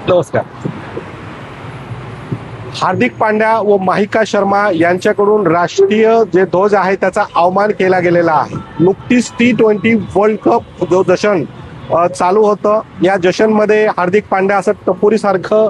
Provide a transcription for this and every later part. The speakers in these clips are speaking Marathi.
नमस्कार. हार्दिक पांड्या व माहिका शर्मा यांच्याकडून राष्ट्रीय जे ध्वज आहे त्याचा अवमान केला गेलेला आहे. नुकतीच T20 वर्ल्ड कप जो जशन चालू होतं, या जशनमध्ये हार्दिक पांड्या असं टपोरीसारखं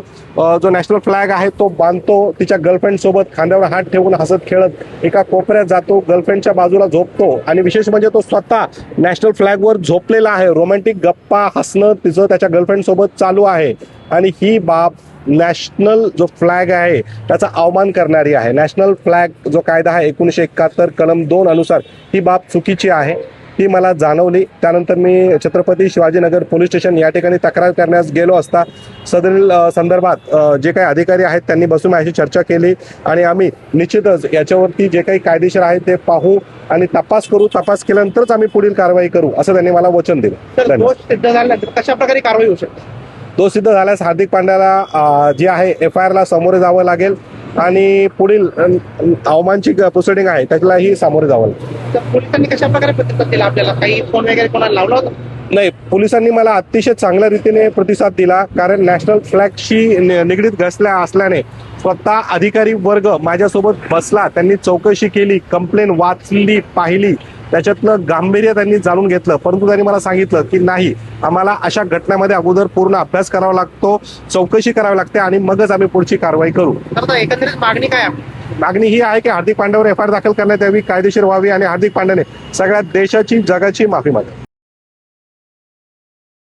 जो नॅशनल फ्लॅग आहे तो बांधतो, तिच्या गर्लफ्रेंड सोबत खांद्यावर हात ठेवून हसत खेळत एका कोपऱ्यात जातो, गर्लफ्रेंडच्या बाजूला झोपतो आणि विशेष म्हणजे तो स्वतः नॅशनल फ्लॅगवर झोपलेला आहे. रोमॅन्टिक गप्पा हसणं तिचं त्याच्या गर्लफ्रेंड सोबत चालू आहे आणि ही बाब नॅशनल जो फ्लॅग आहे त्याचा अवमान करणारी आहे. नॅशनल फ्लॅग जो कायदा आहे 1971 कलम 2 अनुसार ही बाब चुकीची आहे, ही मला जाणवली. त्यानंतर मी छत्रपती शिवाजीनगर पोलीस स्टेशन या ठिकाणी तक्रार करण्यास गेलो असता सदरील संदर्भात जे काही अधिकारी आहेत त्यांनी बसून माझी चर्चा केली आणि आम्ही निश्चितच याच्यावरती जे काही कायदेशीर आहे ते पाहू आणि तपास करू. तपास केल्यानंतरच आम्ही पुढील कारवाई करू असं त्यांनी मला वचन दिलं. दोष सिद्ध झाल्यानंतर कशा प्रकारे कारवाई होऊ शकते? दोष सिद्ध झाल्यास हार्दिक पांड्याला जी आहे FIR ला सामोरे जावं लागेल आणि पुढील अवमानची प्रोसिडिंग आहे त्यालाही सामोरे जावं लागेल. तर पोलिसांनी कशा प्रकारे प्रतिसाद दिला? आपल्याला काही फोन वगैरे कोणाला लावला होता? नाही, पोलिसांनी मला अतिशय चांगल्या रीतीने प्रतिसाद दिला, कारण नॅशनल फ्लॅगशी निगडीत असल्याने स्वतः अधिकारी वर्ग माझ्यासोबत बसला, त्यांनी चौकशी केली, कंप्लेन वाचली, पाहिली, त्याच्यातलं गांभीर्य त्यांनी जाणून घेतलं. परंतु त्यांनी मला सांगितलं की नाही, आम्हाला अशा घटनांमध्ये अगोदर पूर्ण अभ्यास करावा लागतो, चौकशी करावी लागते आणि मगच आम्ही पुढची कारवाई करू. तर एकंदरीत मागणी काय आहे? मागणी ही आहे की हार्दिक पांड्यावर FIR दाखल करण्यात यावी, कायदेशीर व्हावी आणि हार्दिक पांड्याने सगळ्या देशाची जगाची माफी मागावी.